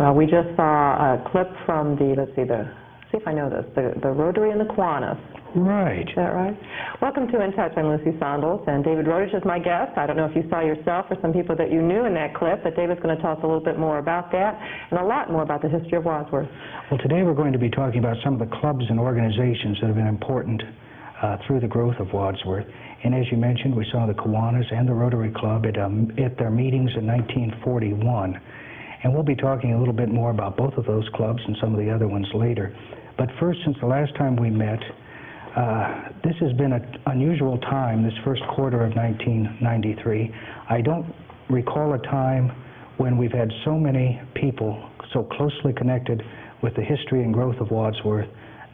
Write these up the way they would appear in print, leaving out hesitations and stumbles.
Well, we just saw a clip from the, let's see if I know this, the Rotary in the Kiwanis. Right. Is that right? Welcome to In Touch. I'm Lucy Sondels, and David Rodich is my guest. I don't know if you saw yourself or some people that you knew in that clip, but David's going to tell us a little bit more about that and a lot more about the history of Wadsworth. Well, today we're going to be talking about some of the clubs and organizations that have been important through the growth of Wadsworth. And as you mentioned, we saw the Kiwanis and the Rotary Club at their meetings in 1941. And we'll be talking a little bit more about both of those clubs and some of the other ones later. But first, since the last time we met, this has been an unusual time, this first quarter of 1993. I don't recall a time when we've had so many people so closely connected with the history and growth of Wadsworth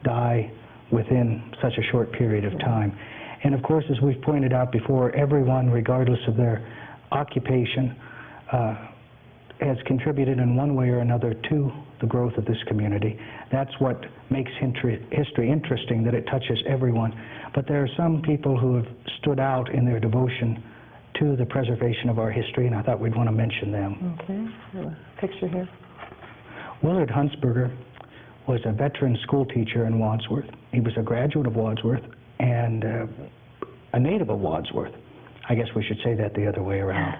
die within such a short period of time. And of course, as we've pointed out before, everyone, regardless of their occupation, has contributed in one way or another to the growth of this community. That's what makes history interesting, that it touches everyone. But there are some people who have stood out in their devotion to the preservation of our history, and I thought we'd want to mention them. Okay, I have a picture here. Willard Huntsberger was a veteran school teacher in Wadsworth. He was a graduate of Wadsworth and a native of Wadsworth. I guess we should say that the other way around.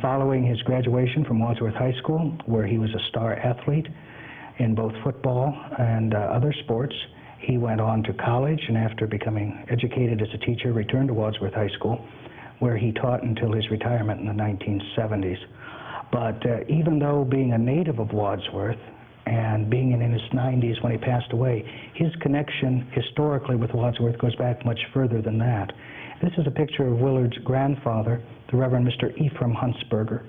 Following his graduation from Wadsworth High School, where he was a star athlete in both football and other sports, he went on to college, and after becoming educated as a teacher, returned to Wadsworth High School, where he taught until his retirement in the 1970s. But even though being a native of Wadsworth and being in his 90s when he passed away, his connection historically with Wadsworth goes back much further than that. This is a picture of Willard's grandfather, the Reverend Mr. Ephraim Huntsberger,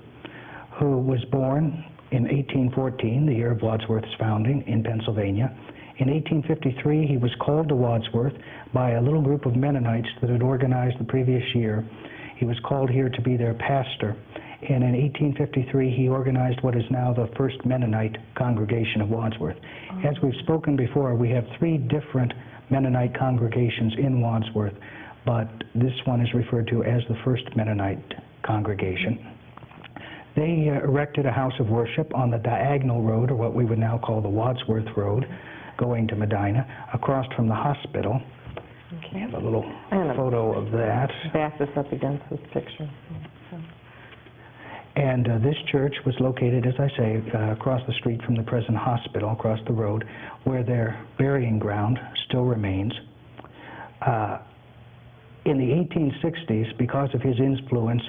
who was born in 1814, the year of Wadsworth's founding, in Pennsylvania. In 1853, he was called to Wadsworth by a little group of Mennonites that had organized the previous year. He was called here to be their pastor. And in 1853, he organized what is now the First Mennonite Congregation of Wadsworth. As we've spoken before, we have 3 different Mennonite congregations in Wadsworth, but this one is referred to as the First Mennonite Congregation. They erected a house of worship on the diagonal road, or what we would now call the Wadsworth Road, going to Medina, across from the hospital. Okay. I have a little photo of that. Back this up against this picture. And this church was located, as I say, across the street from the present hospital, across the road, where their burying ground still remains. In the 1860s, because of his influence,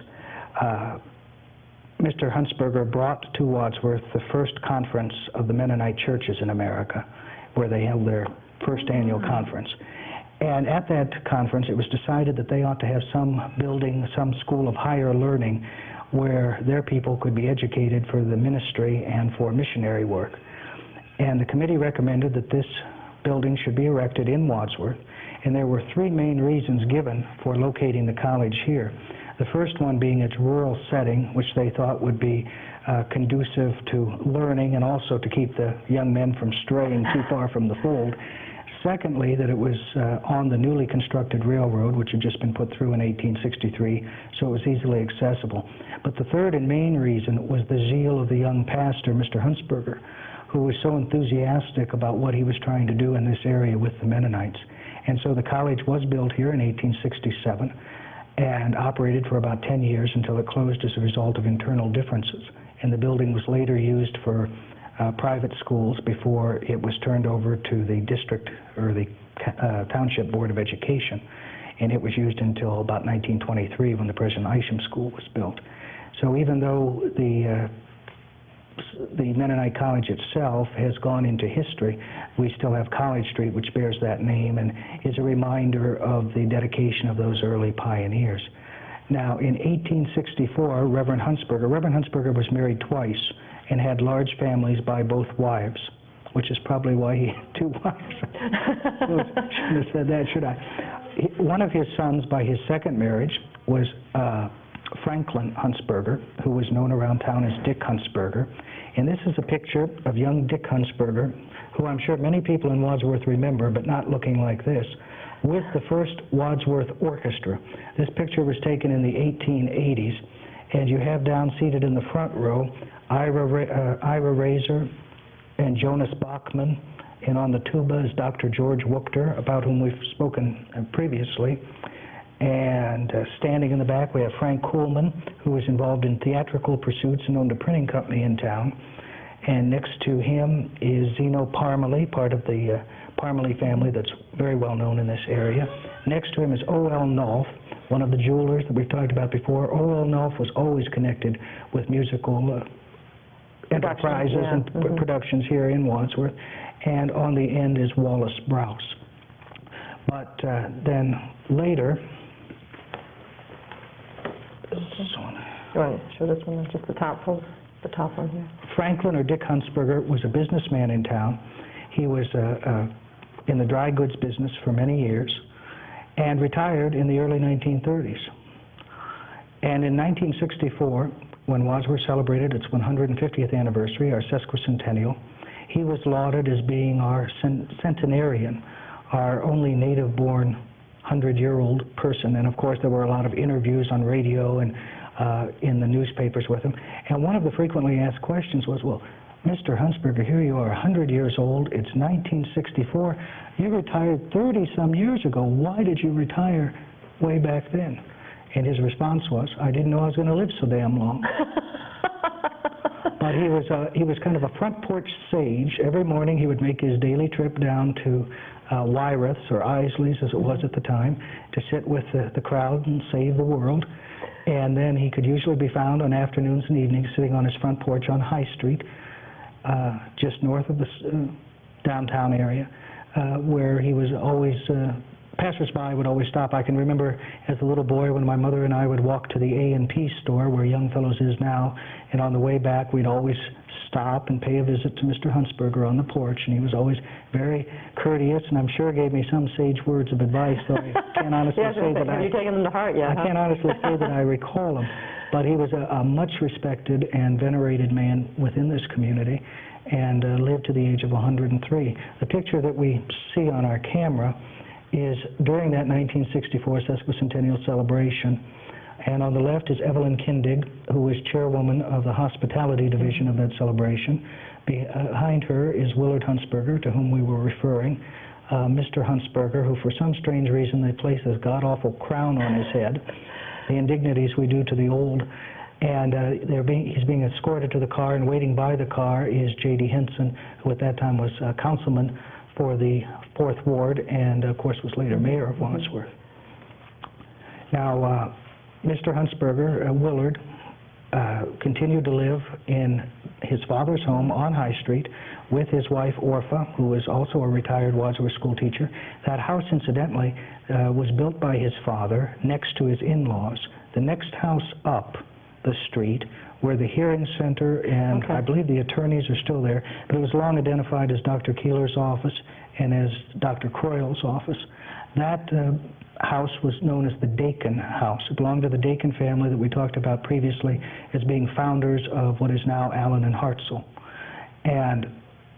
Mr. Huntsberger brought to Wadsworth the first conference of the Mennonite churches in America, where they held their first annual conference. And at that conference, it was decided that they ought to have some building, some school of higher learning, where their people could be educated for the ministry and for missionary work. And the committee recommended that this building should be erected in Wadsworth, and there were 3 main reasons given for locating the college here. The first one being its rural setting, which they thought would be conducive to learning and also to keep the young men from straying too far from the fold. Secondly, that it was on the newly constructed railroad, which had just been put through in 1863, so it was easily accessible. But the third and main reason was the zeal of the young pastor, Mr. Huntsberger, who was so enthusiastic about what he was trying to do in this area with the Mennonites. And so the college was built here in 1867 and operated for about 10 years until it closed as a result of internal differences. And the building was later used for private schools before it was turned over to the district or the Township Board of Education. And it was used until about 1923 when the present Isham School was built. So even though the Mennonite College itself has gone into history, we still have College Street, which bears that name and is a reminder of the dedication of those early pioneers. Now, in 1864, Reverend Huntsberger was married twice and had large families by both wives, which is probably why he had 2 wives. Shouldn't have said that, should I? One of his sons by his second marriage was Franklin Huntsberger, who was known around town as Dick Huntsberger. And this is a picture of young Dick Huntsberger, who I'm sure many people in Wadsworth remember, but not looking like this, with the first Wadsworth Orchestra. This picture was taken in the 1880s, And you have down seated in the front row Ira Razor and Jonas Bachman, and on the tuba is Dr. George Wuchter, about whom we've spoken previously. And standing in the back, we have Frank Kuhlman, who was involved in theatrical pursuits and owned a printing company in town. And next to him is Zeno Parmalee, part of the Parmalee family that's very well known in this area. Next to him is O.L. Knopf, one of the jewelers that we've talked about before. O.L. Knopf was always connected with musical enterprises and productions here in Wadsworth. And on the end is Wallace Browse. But then later, You want to show this one, just the top one here? Franklin, or Dick Huntsberger, was a businessman in town. He was in the dry goods business for many years and retired in the early 1930s. And in 1964, when Wadsworth celebrated its 150th anniversary, our sesquicentennial, he was lauded as being our centenarian, our only native-born 100-year-old person. And of course, there were a lot of interviews on radio and in the newspapers with him. And one of the frequently asked questions was, well, Mr. Huntsberger, here you are, 100 years old, it's 1964, you retired 30-some years ago, why did you retire way back then? And his response was, I didn't know I was going to live so damn long. But he was kind of a front porch sage. Every morning he would make his daily trip down to Wyrath's, or Isley's as it was at the time, to sit with the crowd and save the world. And then he could usually be found on afternoons and evenings sitting on his front porch on High Street, just north of the downtown area, where he was always, passers-by would always stop. I can remember as a little boy when my mother and I would walk to the A&P store where Young Fellows is now, and on the way back we'd always stop and pay a visit to Mr. Huntsberger on the porch, and he was always very courteous, and I'm sure gave me some sage words of advice, though I can't honestly say that have you taken them to heart yet? I can't honestly say that I recall him, but he was a much respected and venerated man within this community, and lived to the age of 103. The picture that we see on our camera is during that 1964 sesquicentennial celebration. And on the left is Evelyn Kindig, who was chairwoman of the hospitality division of that celebration. Behind her is Willard Huntsberger, to whom we were referring. Mr. Huntsberger, who for some strange reason they place this god-awful crown on his head. The indignities we do to the old. And he's being escorted to the car, and waiting by the car is J.D. Henson, who at that time was councilman for the 4th Ward, and of course was later mayor of Wadsworth. Now, Mr. Huntsberger, Willard, continued to live in his father's home on High Street with his wife Orpha, who was also a retired Wadsworth school teacher. That house, incidentally, was built by his father next to his in-laws. The next house up the street, where the hearing center and I believe the attorneys are still there, but it was long identified as Dr. Keeler's office and as Dr. Croyle's office. That house was known as the Dakin House. It belonged to the Dakin family that we talked about previously as being founders of what is now Allen and Hartzell. And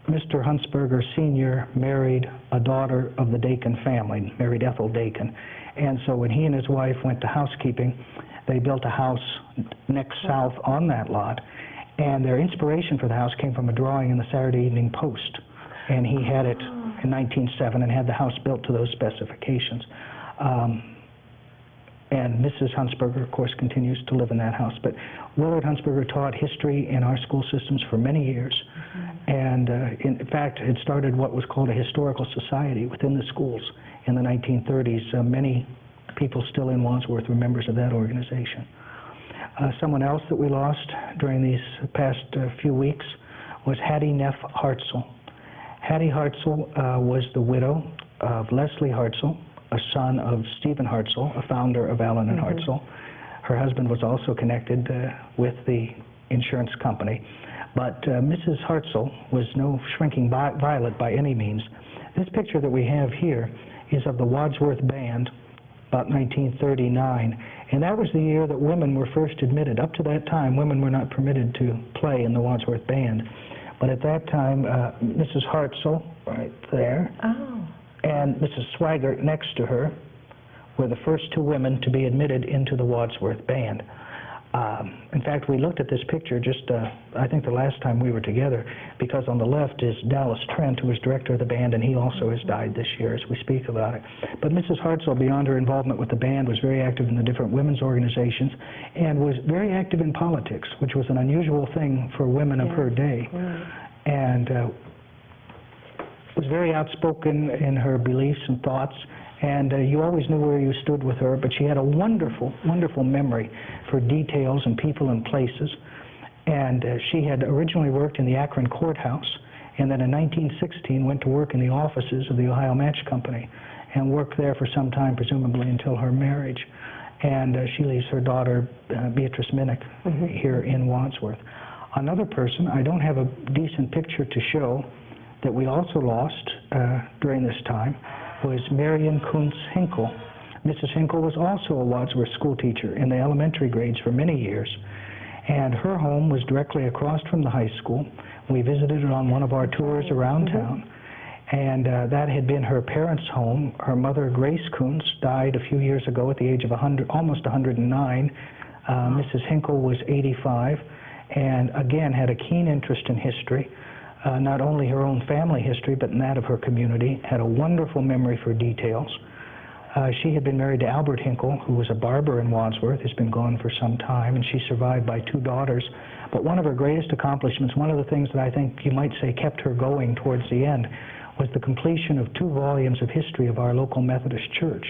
Mr. Huntsberger Sr. married a daughter of the Dakin family, married Ethel Dakin. And so when he and his wife went to housekeeping, they built a house next south on that lot, and their inspiration for the house came from a drawing in the Saturday Evening Post, and he had it in 1907 and had the house built to those specifications. And Mrs. Huntsberger, of course, continues to live in that house. But Willard Huntsberger taught history in our school systems for many years, and in fact, it started what was called a historical society within the schools in the 1930s. Many people still in Wadsworth were members of that organization. Someone else that we lost during these past few weeks was Hattie Neff Hartzell. Hattie Hartzell was the widow of Leslie Hartzell, a son of Stephen Hartzell, a founder of Allen and Hartzell. Her husband was also connected with the insurance company. But Mrs. Hartzell was no shrinking violet by any means. This picture that we have here is of the Wadsworth Band, about 1939, and that was the year that women were first admitted. Up to that time, women were not permitted to play in the Wadsworth Band. But at that time, Mrs. Hartzell, right there, and Mrs. Swaggart next to her were the first two women to be admitted into the Wadsworth Band. In fact, we looked at this picture just, I think the last time we were together, because on the left is Dallas Trent, who was director of the band, and he also has died this year as we speak about it. But Mrs. Hartzell, beyond her involvement with the band, was very active in the different women's organizations and was very active in politics, which was an unusual thing for women of her day. And was very outspoken in her beliefs and thoughts, and you always knew where you stood with her, but she had a wonderful, wonderful memory for details and people and places. And she had originally worked in the Akron courthouse, and then in 1916 went to work in the offices of the Ohio Match Company and worked there for some time, presumably until her marriage. And she leaves her daughter, Beatrice Minnick, here in Wadsworth. Another person, I don't have a decent picture to show, that we also lost during this time, was Marion Kuntz Hinkle. Mrs. Hinkle was also a Wadsworth school teacher in the elementary grades for many years, and her home was directly across from the high school. We visited it on one of our tours around town, and that had been her parents' home. Her mother, Grace Kuntz, died a few years ago at the age of almost 109. Mrs. Hinkle was 85, and again had a keen interest in history. Not only her own family history, but in that of her community, had a wonderful memory for details. She had been married to Albert Hinkle, who was a barber in Wadsworth, has been gone for some time, and she's survived by 2 daughters. But one of her greatest accomplishments, one of the things that I think you might say kept her going towards the end, was the completion of 2 volumes of history of our local Methodist church.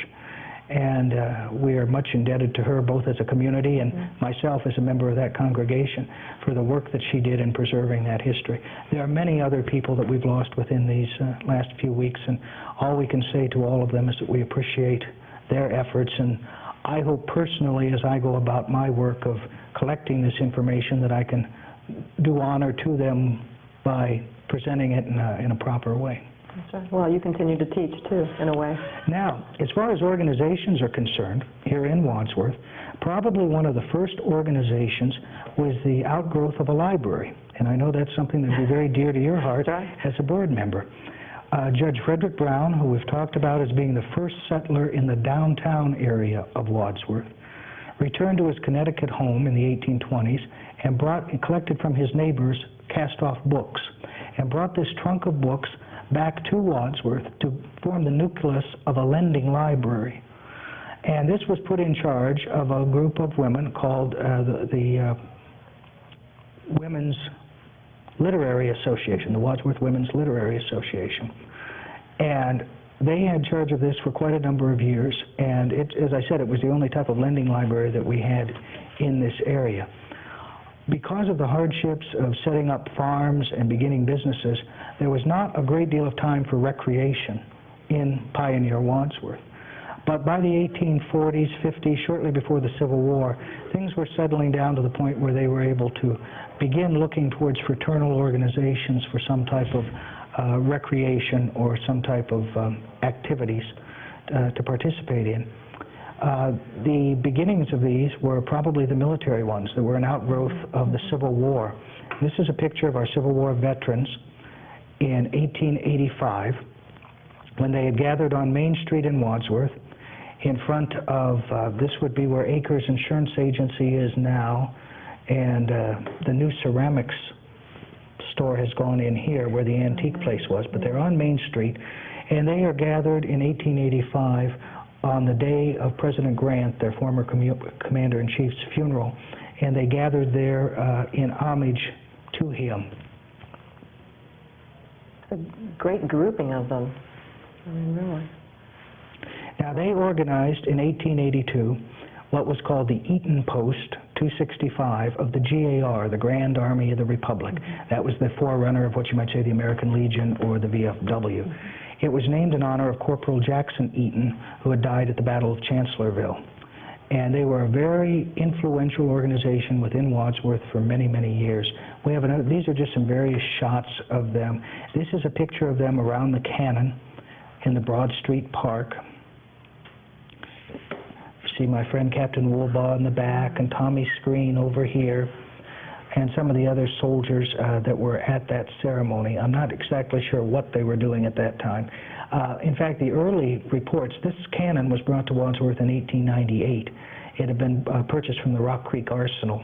And we are much indebted to her, both as a community and myself as a member of that congregation, for the work that she did in preserving that history. There are many other people that we've lost within these last few weeks, and all we can say to all of them is that we appreciate their efforts, and I hope personally, as I go about my work of collecting this information, that I can do honor to them by presenting it in a proper way. That's right. Well, you continue to teach, too, in a way. Now, as far as organizations are concerned, here in Wadsworth, probably one of the first organizations was the outgrowth of a library. And I know that's something that would be very dear to your heart as a board member. Judge Frederick Brown, who we've talked about as being the first settler in the downtown area of Wadsworth, returned to his Connecticut home in the 1820s and collected from his neighbors cast-off books, and brought this trunk of books back to Wadsworth to form the nucleus of a lending library. And this was put in charge of a group of women called the Women's Literary Association, the Wadsworth Women's Literary Association. And they had charge of this for quite a number of years, and as I said, it was the only type of lending library that we had in this area. Because of the hardships of setting up farms and beginning businesses, there was not a great deal of time for recreation in pioneer Wadsworth. But by the 1840s, 50s, shortly before the Civil War, things were settling down to the point where they were able to begin looking towards fraternal organizations for some type of recreation or some type of activities to participate in. The beginnings of these were probably the military ones that were an outgrowth of the Civil War. This is a picture of our Civil War veterans in 1885 when they had gathered on Main Street in Wadsworth in front of, this would be where Acres Insurance Agency is now, and the new ceramics store has gone in here where the antique place was, but they're on Main Street, and they are gathered in 1885 on the day of President Grant, their former Commander-in-Chief's funeral, and they gathered there in homage to him. It's a great grouping of them. I mean, really. Now, they organized in 1882 what was called the Eaton Post 265 of the GAR, the Grand Army of the Republic. That was the forerunner of what you might say the American Legion or the VFW. It was named in honor of Corporal Jackson Eaton, who had died at the Battle of Chancellorsville. And they were a very influential organization within Wadsworth for many, many years. We have these are just some various shots of them. This is a picture of them around the cannon in the Broad Street Park. You see my friend Captain Woolbaugh in the back and Tommy Screen over here. and some of the other soldiers that were at that ceremony. I'm not exactly sure what they were doing at that time. In fact, the early reports, this cannon was brought to Wadsworth in 1898. It had been purchased from the Rock Creek Arsenal,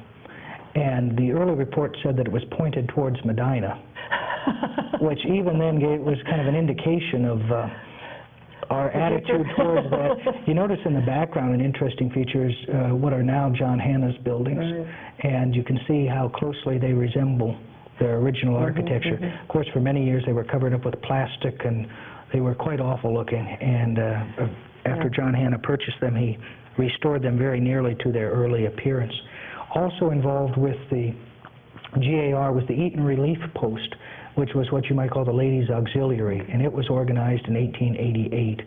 and the early report said that it was pointed towards Medina, which even then was kind of an indication of our attitude towards that. You notice in the background an interesting feature is what are now John Hanna's buildings, right. And you can see how closely they resemble their original architecture. Of course, for many years they were covered up with plastic, and they were quite awful looking, and after John Hanna purchased them, he restored them very nearly to their early appearance. Also involved with the GAR was the Eaton Relief Post, which was what you might call the Ladies' Auxiliary, and it was organized in 1888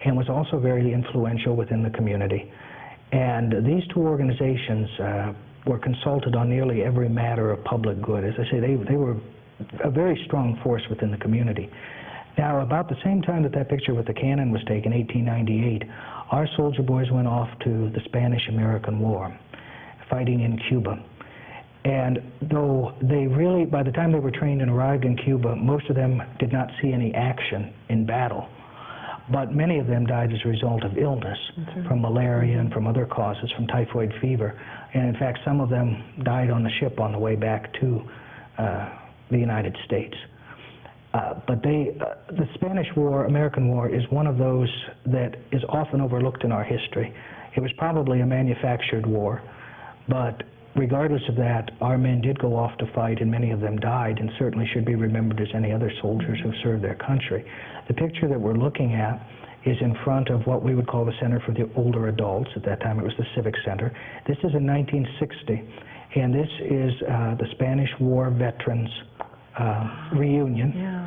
and was also very influential within the community. And these two organizations were consulted on nearly every matter of public good. As I say, they were a very strong force within the community. Now, about the same time that picture with the cannon was taken, 1898, our soldier boys went off to the Spanish-American War, fighting in Cuba. And though they really, by the time they were trained and arrived in Cuba, most of them did not see any action in battle. But many of them died as a result of illness, from malaria and from other causes, from typhoid fever. And in fact, some of them died on the ship on the way back to the United States. But the Spanish War, American War, is one of those that is often overlooked in our history. It was probably a manufactured war, but regardless of that, our men did go off to fight, and many of them died, and certainly should be remembered as any other soldiers who served their country. The picture that we're looking at is in front of what we would call the Center for the Older Adults. At that time, it was the Civic Center. This is in 1960, and this is the Spanish War veterans reunion. Yeah.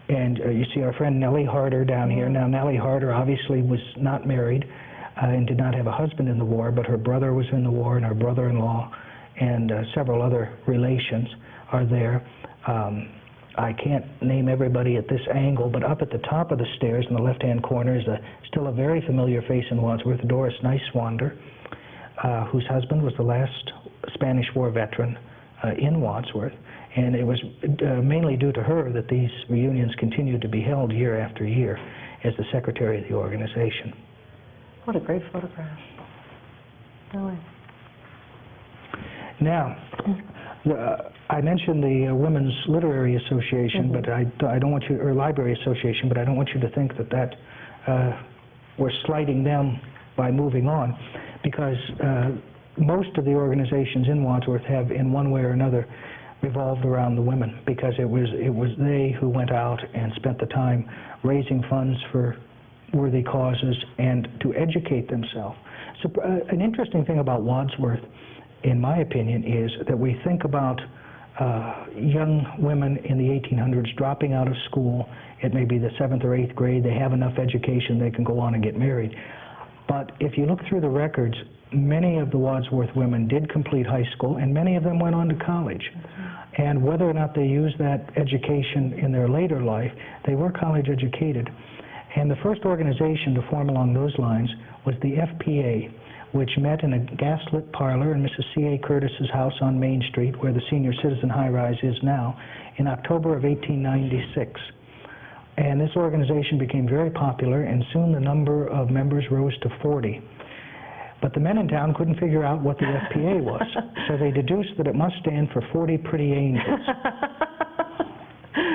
And you see our friend Nellie Harder down here. Now, Nellie Harder obviously was not married and did not have a husband in the war, but her brother was in the war, and her brother-in-law and several other relations are there. I can't name everybody at this angle, but up at the top of the stairs in the left-hand corner is still a very familiar face in Wadsworth, Doris Neiswander, whose husband was the last Spanish War veteran in Wadsworth. And it was mainly due to her that these reunions continued to be held year after year as the secretary of the organization. What a great photograph. Really. Now, I mentioned the Women's Literary Association, but I don't want you, or Library Association, but I don't want you to think that we're slighting them by moving on, because most of the organizations in Wadsworth have, in one way or another, revolved around the women, because it was they who went out and spent the time raising funds for worthy causes and to educate themselves. So an interesting thing about Wadsworth, in my opinion, is that we think about young women in the 1800s dropping out of school at maybe the 7th or 8th grade. They have enough education, they can go on and get married. But if you look through the records, many of the Wadsworth women did complete high school, and many of them went on to college. And whether or not they used that education in their later life, they were college educated. And the first organization to form along those lines was the FPA, which met in a gaslit parlor in Mrs. C.A. Curtis's house on Main Street, where the senior citizen high-rise is now, in October of 1896. And this organization became very popular, and soon the number of members rose to 40. But the men in town couldn't figure out what the FPA was, so they deduced that it must stand for 40 Pretty Angels.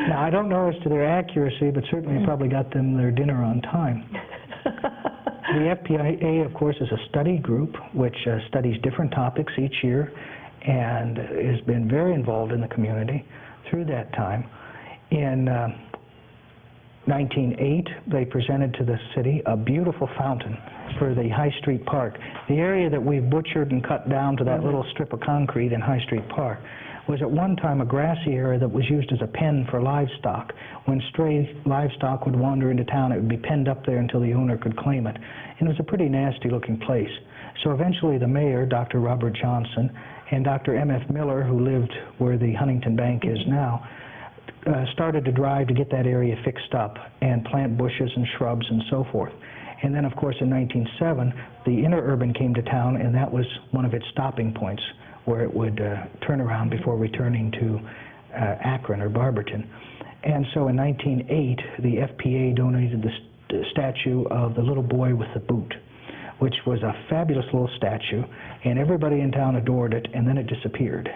Now, I don't know as to their accuracy, but certainly it probably got them their dinner on time. The FPA, of course, is a study group which studies different topics each year and has been very involved in the community through that time. In 1908, they presented to the city a beautiful fountain for the High Street Park. The area that we've butchered and cut down to that little strip of concrete in High Street Park was at one time a grassy area that was used as a pen for livestock. When stray livestock would wander into town, it would be penned up there until the owner could claim it. And it was a pretty nasty looking place. So eventually the mayor, Dr. Robert Johnson, and Dr. M.F. Miller, who lived where the Huntington Bank is now, started to drive to get that area fixed up and plant bushes and shrubs and so forth. And then, of course, in 1907, the interurban came to town, and that was one of its stopping points, where it would turn around before returning to Akron or Barberton. And so in 1908, the FPA donated the statue of the little boy with the boot, which was a fabulous little statue, and everybody in town adored it, and then it disappeared.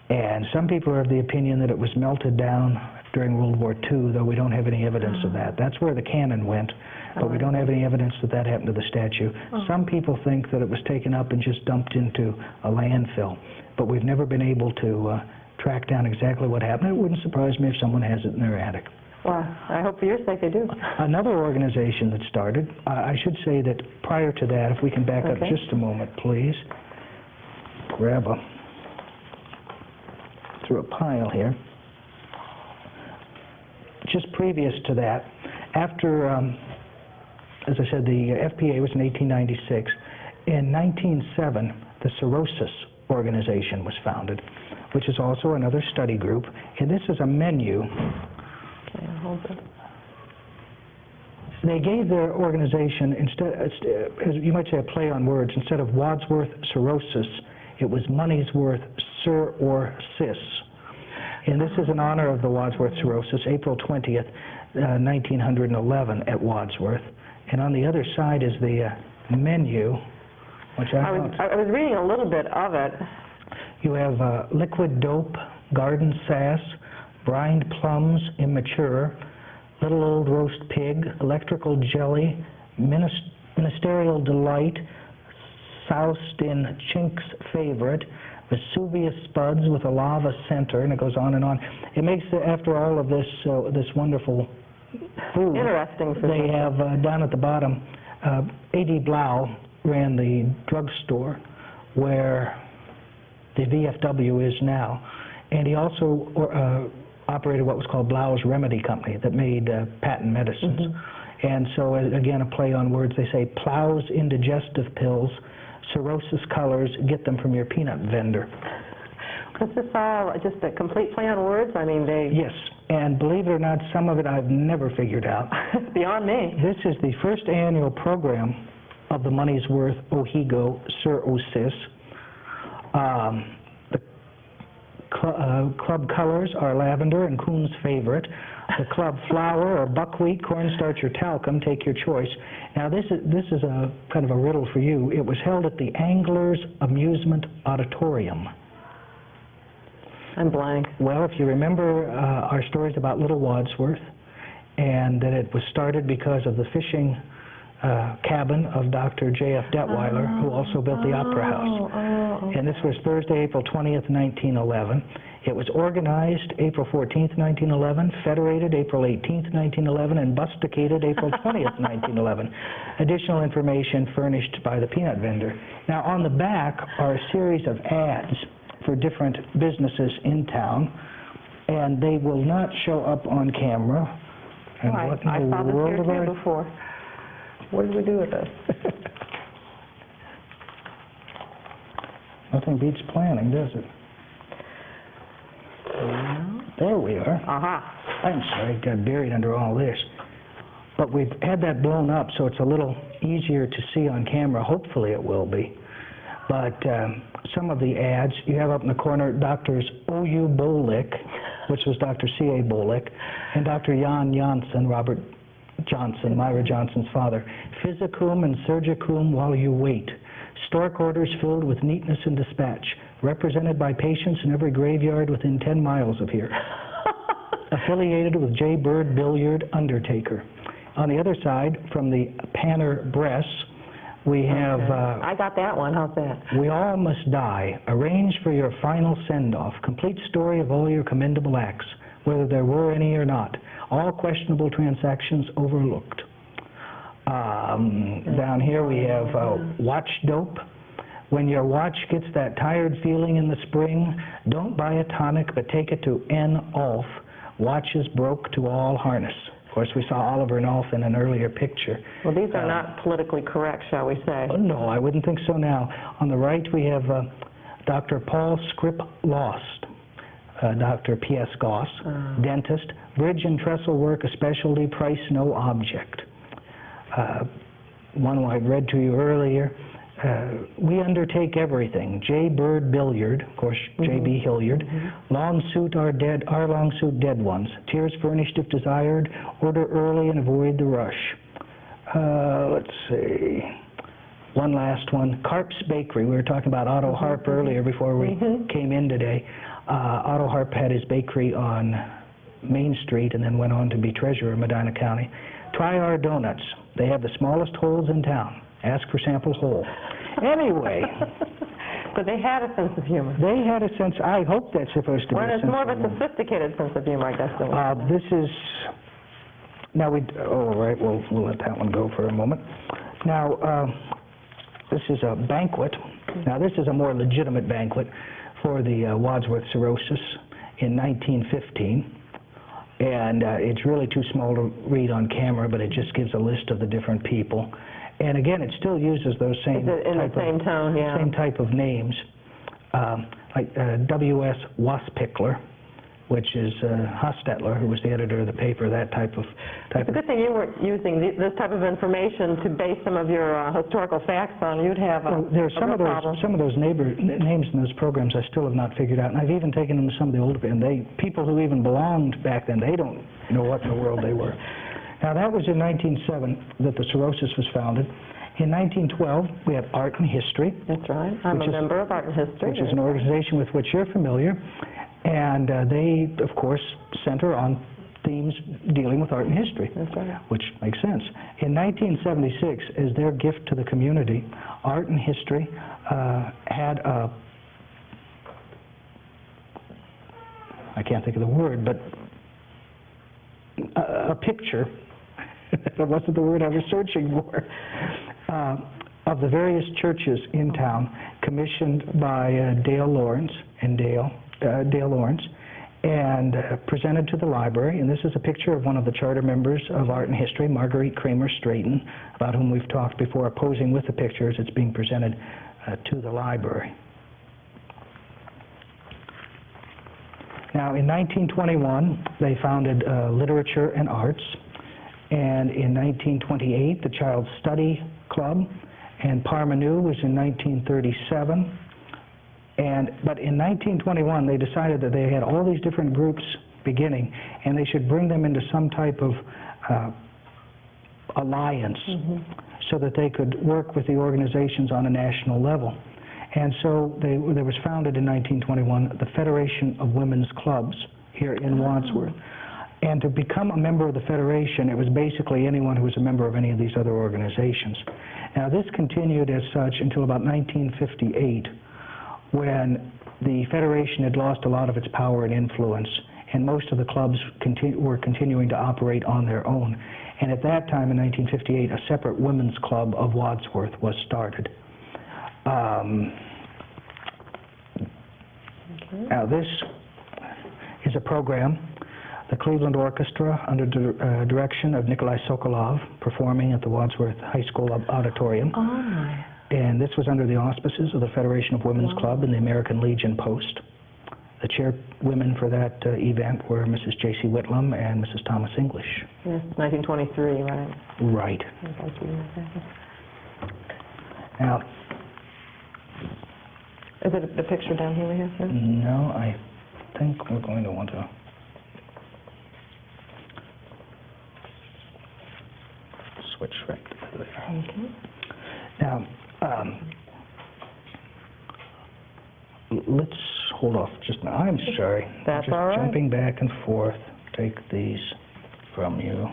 And some people are of the opinion that it was melted down during World War II, though we don't have any evidence of that. That's where the cannon went, but we don't have any evidence that that happened to the statue. Some people think that it was taken up and just dumped into a landfill, but we've never been able to track down exactly what happened. It wouldn't surprise me if someone has it in their attic. Well, I hope for your sake they do. Another organization that started, I should say that prior to that, if we can back up just a moment, please. Grab through a pile here. Just previous to that, after, as I said, the FPA was in 1896. In 1907, the Cirrhosis Organization was founded, which is also another study group. And this is a menu. They gave their organization, instead, as you might say, a play on words. Instead of Wadsworth Cirrhosis, it was Money's Worth Sir or Sis. And this is in honor of the Wadsworth Cirrhosis, April 20th, 1911 at Wadsworth. And on the other side is the menu, which I was reading a little bit of it. You have liquid dope, garden sass, brined plums, immature, little old roast pig, electrical jelly, ministerial delight, soused in chink's favorite, Vesuvius spuds with a lava center, and it goes on and on. It makes, after all of this, this wonderful food, interesting for they have down at the bottom, A.D. Blau ran the drugstore where the VFW is now, and he also operated what was called Blau's Remedy Company that made patent medicines. And so, again, a play on words. They say, plows indigestive pills, cirrhosis colors, get them from your peanut vendor. Is this all just a complete play on words? I mean, they... Yes, and believe it or not, some of it I've never figured out. It's beyond me. This is the first annual program of the Money's Worth Ohigo Cirrhosis. The club colors are lavender and Kuhn's favorite. The club flour or buckwheat, cornstarch, or talcum, take your choice. Now this is a kind of a riddle for you. It was held at the Anglers Amusement Auditorium. I'm blank. Well, if you remember our stories about Little Wadsworth, and that it was started because of the fishing cabin of Dr. J.F. Detweiler, who also built the Opera House. And this was Thursday, April 20th, 1911. It was organized April 14th, 1911, federated April 18th, 1911, and busticated April 20th, 1911. Additional information furnished by the peanut vendor. Now, on the back are a series of ads for different businesses in town, and they will not show up on camera. And what in I the saw this world here too before. What did we do with this? Nothing beats planning, does it? There we are. I'm sorry, it got buried under all this. But we've had that blown up, so it's a little easier to see on camera. Hopefully it will be. But some of the ads, you have up in the corner Drs. O.U. Bolick, which was Dr. C.A. Bolick, and Dr. Jan Janssen, Robert Johnson, Myra Johnson's father. Physicum and surgicum while you wait. Stork orders filled with neatness and dispatch. Represented by patients in every graveyard within 10 miles of here. Affiliated with J. Bird Billiard Undertaker. On the other side, from the Panner Breasts, we have... I got that one. How's that? We all must die. Arrange for your final send-off. Complete story of all your commendable acts, whether there were any or not. All questionable transactions overlooked. Down here we have watch dope. When your watch gets that tired feeling in the spring, don't buy a tonic, but take it to N. Ulf. Watches broke to all harness. Of course, we saw Oliver and Ulf in an earlier picture. Well, these are not politically correct, shall we say? No, I wouldn't think so now. On the right, we have Dr. Paul Scrip Lost, Dr. P.S. Goss, dentist, bridge and trestle work, a specialty, price no object. One I read to you earlier, We undertake everything. J. Bird Billiard, of course, J.B. Hilliard. Long suit our long suit dead ones. Tears furnished if desired. Order early and avoid the rush. Let's see. One last one. Carp's Bakery. We were talking about Otto Harp earlier before we came in today. Otto Harp had his bakery on Main Street and then went on to be treasurer in Medina County. Try our donuts. They have the smallest holes in town. Ask for sample hole. Anyway. But they had a sense of humor. They had a sense, I hope that's supposed to be a sense it's more of a humor. sophisticated sense of humor, I guess. This is, now all right, we'll let that one go for a moment. Now, this is a banquet. Now, this is a more legitimate banquet for the Wadsworth cirrhosis in 1915. And it's really too small to read on camera, but it just gives a list of the different people. And again, it still uses those same same type of names, like W.S. Waspickler, which is Hostetler, who was the editor of the paper. That type of. It's a good thing you weren't using this type of information to base some of your historical facts on. You'd have a there are some of those names in those programs I still have not figured out, and I've even taken them to some of the older people who even belonged back then. They don't know what in the world they were. Now, that was in 1907 that the cirrhosis was founded. In 1912, we have Art and History. That's right. I'm a member of Art and History. Which is an organization with which you're familiar. And they, of course, center on themes dealing with art and history. That's right. Which makes sense. In 1976, as their gift to the community, Art and History had I can't think of the word, but a picture. That wasn't the word I was searching for. Of the various churches in town, commissioned by Dale Lawrence, and presented to the library. And this is a picture of one of the charter members of Art and History, Marguerite Kramer Straighten, about whom we've talked before, posing with the picture as it's being presented to the library. Now, in 1921, they founded Literature and Arts. And in 1928, the Child Study Club, and Parmenu was in 1937. But in 1921, they decided that they had all these different groups beginning, and they should bring them into some type of alliance so that they could work with the organizations on a national level. And so there was founded in 1921 the Federation of Women's Clubs here in Wadsworth. And to become a member of the Federation, it was basically anyone who was a member of any of these other organizations. Now, this continued as such until about 1958, when the Federation had lost a lot of its power and influence, and most of the clubs were continuing to operate on their own. And at that time, in 1958, a separate women's club of Wadsworth was started. Now, this is a program. The Cleveland Orchestra, under direction of Nikolai Sokolov, performing at the Wadsworth High School Auditorium. Oh. And this was under the auspices of the Federation of Women's Club and the American Legion Post. The chairwomen for that event were Mrs. J.C. Whitlam and Mrs. Thomas English. Yes, 1923, right? Right. Now, is it the picture down here we have, sir? No, I think we're going to want to switch right to there. Okay. Now, let's hold off just now. I'm sorry. That's just all right. Jumping back and forth. Take these from you.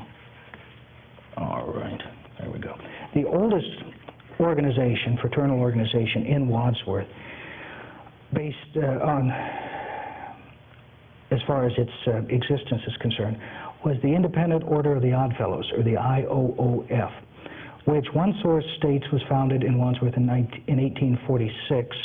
All right. There we go. The oldest organization, fraternal organization in Wadsworth, based on, as far as its existence is concerned, was the Independent Order of the Oddfellows, or the IOOF, which one source states was founded in Wadsworth in 1846.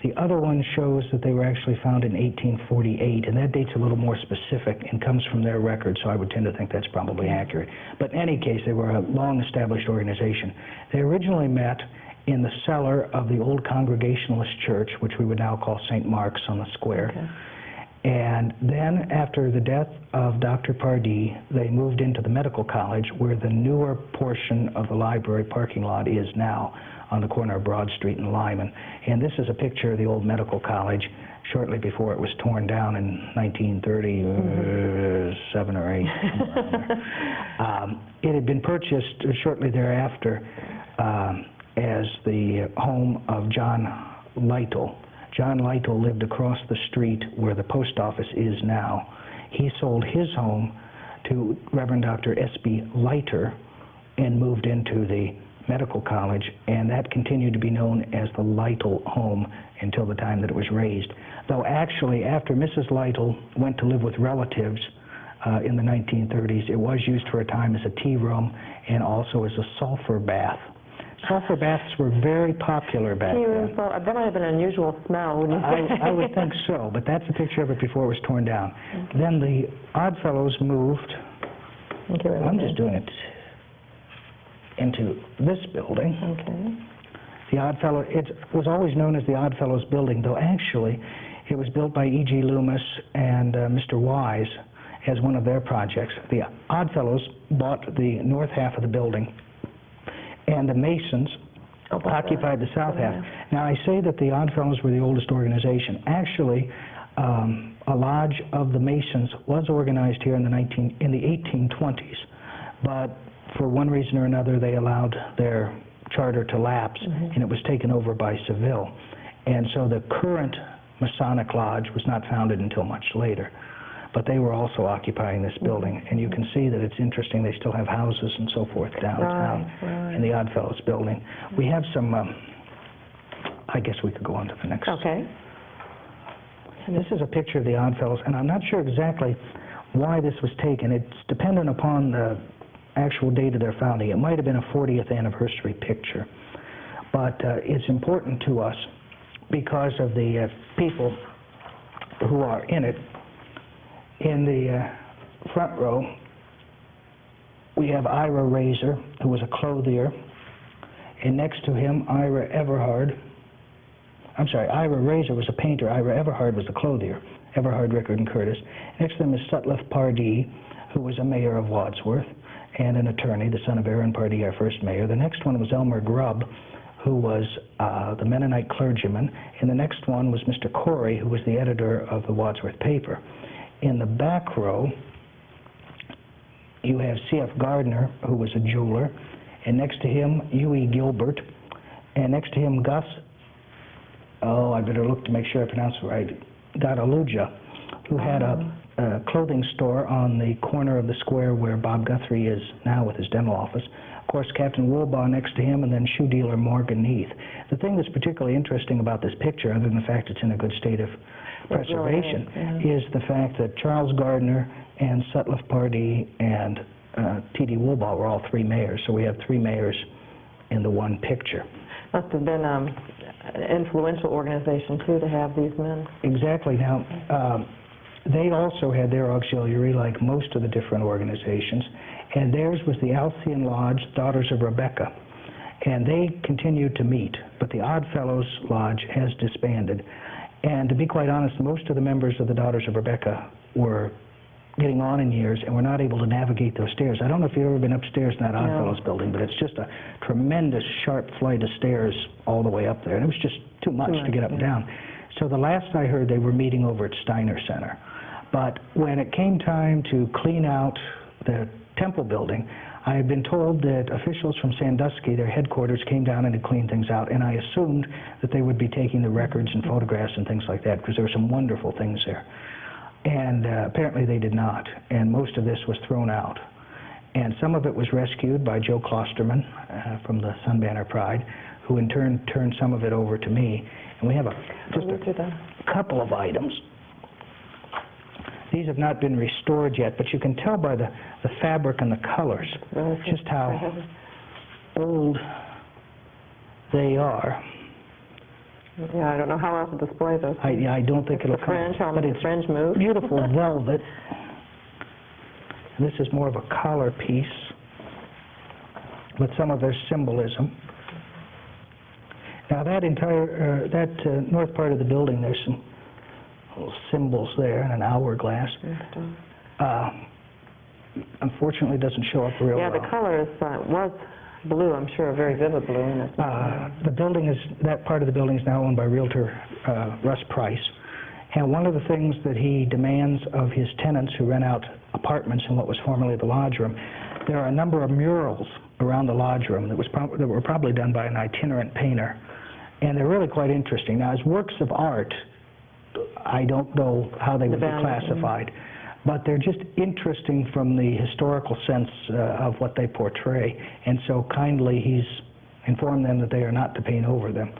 The other one shows that they were actually founded in 1848, and that date's a little more specific and comes from their record, so I would tend to think that's probably accurate. But in any case, they were a long-established organization. They originally met in the cellar of the old Congregationalist Church, which we would now call St. Mark's on the Square. Okay. And then, after the death of Dr. Pardee, they moved into the medical college, where the newer portion of the library parking lot is now, on the corner of Broad Street and Lyman. And this is a picture of the old medical college shortly before it was torn down in 1937 or 8. It had been purchased shortly thereafter as the home of John Lytle. John Lytle lived across the street where the post office is now. He sold his home to Reverend Dr. S.B. Leiter and moved into the medical college, and that continued to be known as the Lytle home until the time that it was razed. Though actually, after Mrs. Lytle went to live with relatives in the 1930s, it was used for a time as a tea room and also as a sulfur bath. Sulfur baths were very popular back then. That might have been an unusual smell, wouldn't you say? I would think so, but that's a picture of it before it was torn down. Okay. Then the Oddfellows moved, I'm just doing it, into this building. Okay. The Oddfellows, it was always known as the Oddfellows building, though actually it was built by E.G. Loomis and Mr. Wise as one of their projects. The Oddfellows bought the north half of the building, and the Masons occupied the south half. Now, I say that the Oddfellows were the oldest organization. Actually, a lodge of the Masons was organized here in the 1820s, but for one reason or another, they allowed their charter to lapse, and it was taken over by Seville. And so the current Masonic Lodge was not founded until much later. But they were also occupying this building, and you can see that it's interesting. They still have houses and so forth downtown in the Oddfellows building. We have some, I guess we could go on to the next. Okay. This is a picture of the Oddfellows, and I'm not sure exactly why this was taken. It's dependent upon the actual date of their founding. It might have been a 40th anniversary picture, but it's important to us because of the people who are in it. In the front row, we have Ira Razor, who was a clothier, and next to him, Ira Razor was a painter. Ira Everhard was a clothier, Everhard, Rickard, and Curtis. Next to them is Sutliff Pardee, who was a mayor of Wadsworth, and an attorney, the son of Aaron Pardee, our first mayor. The next one was Elmer Grubb, who was the Mennonite clergyman, and the next one was Mr. Corey, who was the editor of the Wadsworth paper. In the back row, you have C.F. Gardner, who was a jeweler, and next to him, U.E. Gilbert, and next to him, Gus, I better look to make sure I pronounce it right, Gadaluja, who had a clothing store on the corner of the square where Bob Guthrie is now with his dental office. Of course, Captain Woolbaugh next to him, and then shoe dealer Morgan Neath. The thing that's particularly interesting about this picture, other than the fact it's in a good state of preservation, is the fact that Charles Gardner and Sutliff Pardee and T.D. Woolbaugh were all three mayors, so we have three mayors in the one picture. Must have been an influential organization, too, to have these men. Exactly. Now, they also had their auxiliary, like most of the different organizations, and theirs was the Alcyon Lodge, Daughters of Rebecca. And they continued to meet, but the Oddfellows Lodge has disbanded. And to be quite honest, most of the members of the Daughters of Rebecca were getting on in years and were not able to navigate those stairs. I don't know if you've ever been upstairs in that Oddfellows building, but it's just a tremendous sharp flight of stairs all the way up there. And it was just too much to get up and down. So the last I heard, they were meeting over at Steiner Center. But when it came time to clean out the Temple building, I had been told that officials from Sandusky, their headquarters, came down and had cleaned things out, and I assumed that they would be taking the records and photographs and things like that, because there were some wonderful things there. And apparently they did not, and most of this was thrown out. And some of it was rescued by Joe Klosterman from the Sun Banner Pride, who in turn turned some of it over to me. And we have just a couple of items. These have not been restored yet, but you can tell by the fabric and the colors just how old they are. Yeah, I don't know how else to display those. I don't think it'll come. But it's fringe move. Beautiful velvet. And this is more of a collar piece with some of their symbolism. Now that entire, north part of the building, there's some little symbols there and an hourglass. Unfortunately, it doesn't show up real well. Yeah, the color was blue, I'm sure, a very vivid blue. And it's the building is, that part of the building is now owned by Realtor Russ Price. And one of the things that he demands of his tenants who rent out apartments in what was formerly the lodge room, there are a number of murals around the lodge room that were probably done by an itinerant painter. And they're really quite interesting. Now, as works of art, I don't know how they would be classified, but they're just interesting from the historical sense of what they portray. And so kindly, he's informed them that they are not to paint over them.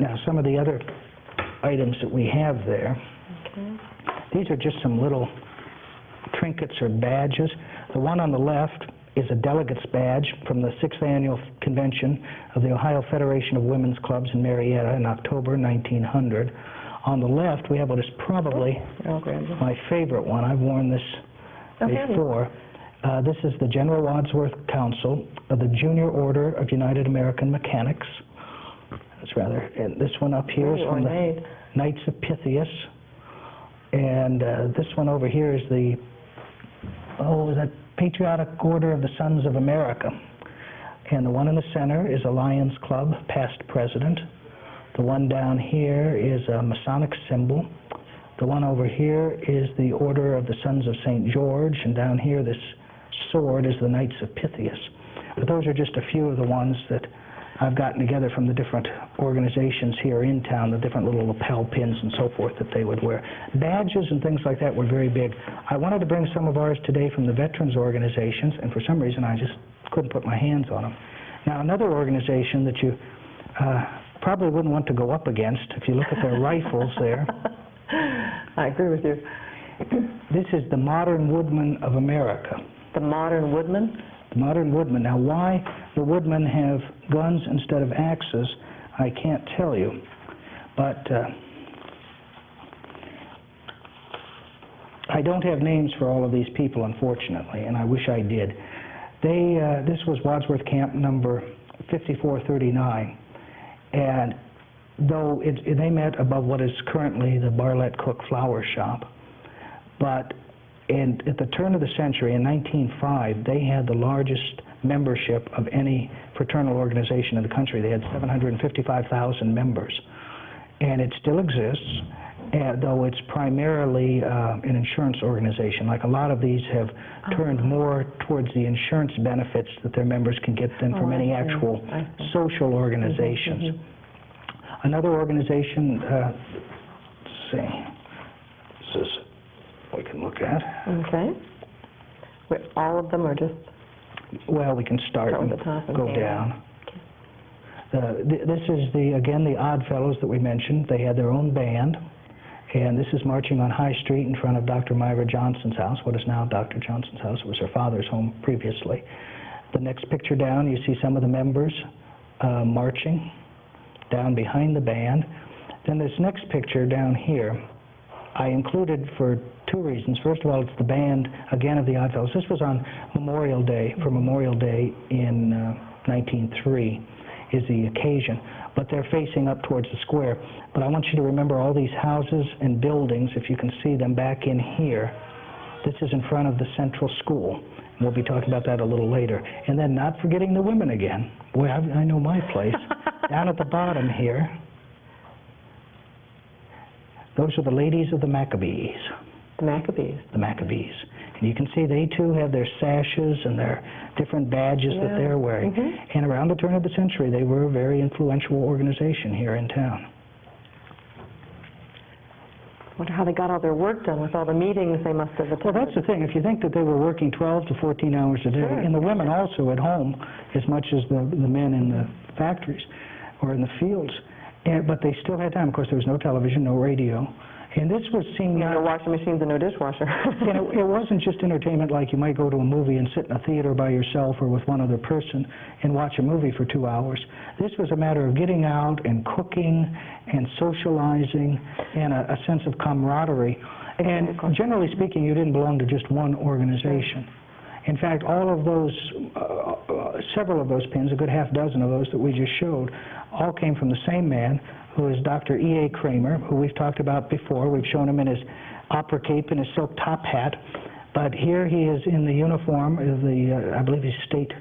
Now, some of the other items that we have there, these are just some little trinkets or badges. The one on the left is a delegate's badge from the 6th Annual Convention of the Ohio Federation of Women's Clubs in Marietta in October 1900. On the left, we have what is probably my favorite one. I've worn this before. This is the General Wadsworth Council of the Junior Order of United American Mechanics. That's rather, and this one up here is from the Knights of Pythias. And this one over here is the, the Patriotic Order of the Sons of America. And the one in the center is a Lions Club, past president. The one down here is a Masonic symbol. The one over here is the Order of the Sons of St. George, and down here this sword is the Knights of Pythias. But those are just a few of the ones that I've gotten together from the different organizations here in town, the different little lapel pins and so forth that they would wear. Badges and things like that were very big. I wanted to bring some of ours today from the veterans organizations, and for some reason I just couldn't put my hands on them. Now, another organization that you probably wouldn't want to go up against, if you look at their rifles there. I agree with you. This is the Modern Woodmen of America. The Modern Woodmen? The Modern Woodmen. Now, why the woodmen have guns instead of axes, I can't tell you. But I don't have names for all of these people, unfortunately, and I wish I did. This was Wadsworth Camp number 5439. And though they met above what is currently the Barlett Cook Flower Shop, but at the turn of the century, in 1905, they had the largest membership of any fraternal organization in the country. They had 755,000 members. And it still exists, though it's primarily an insurance organization. Like a lot of these have turned more towards the insurance benefits that their members can get than from any actual social organizations. Another organization, let's see, this is what we can look at. Okay. All of them are just... Well, we can start and go down. This is, again, the Odd Fellows that we mentioned. They had their own band, and this is marching on High Street in front of Dr. Myra Johnson's house, what is now Dr. Johnson's house. It was her father's home previously. The next picture down, you see some of the members marching down behind the band. Then this next picture down here, I included for two reasons. First of all, it's the band, again, of the Odd Fellows. This was on Memorial Day, for Memorial Day in 1903 is the occasion. But they're facing up towards the square. But I want you to remember all these houses and buildings, if you can see them back in here. This is in front of the Central School. We'll be talking about that a little later. And then not forgetting the women again. Boy, I know my place. Down at the bottom here, those are the ladies of the Maccabees. The Maccabees. The Maccabees. And you can see they too have their sashes and their different badges that they're wearing. And around the turn of the century, they were a very influential organization here in town. I wonder how they got all their work done with all the meetings they must have attended. Well, that's the thing. If you think that they were working 12 to 14 hours a day, and the women also at home as much as the men in the factories or in the fields, but they still had time. Of course, there was no television, no radio. And this was seen... No washing machines and no dishwasher. And it wasn't just entertainment like you might go to a movie and sit in a theater by yourself or with one other person and watch a movie for 2 hours. This was a matter of getting out and cooking and socializing and a sense of camaraderie. And generally speaking, you didn't belong to just one organization. In fact, all of those several of those pins, a good half dozen of those that we just showed, all came from the same man, who is Dr. E.A. Kramer, who we've talked about before. We've shown him in his opera cape and his silk top hat. But here he is in the uniform of the, I believe he's state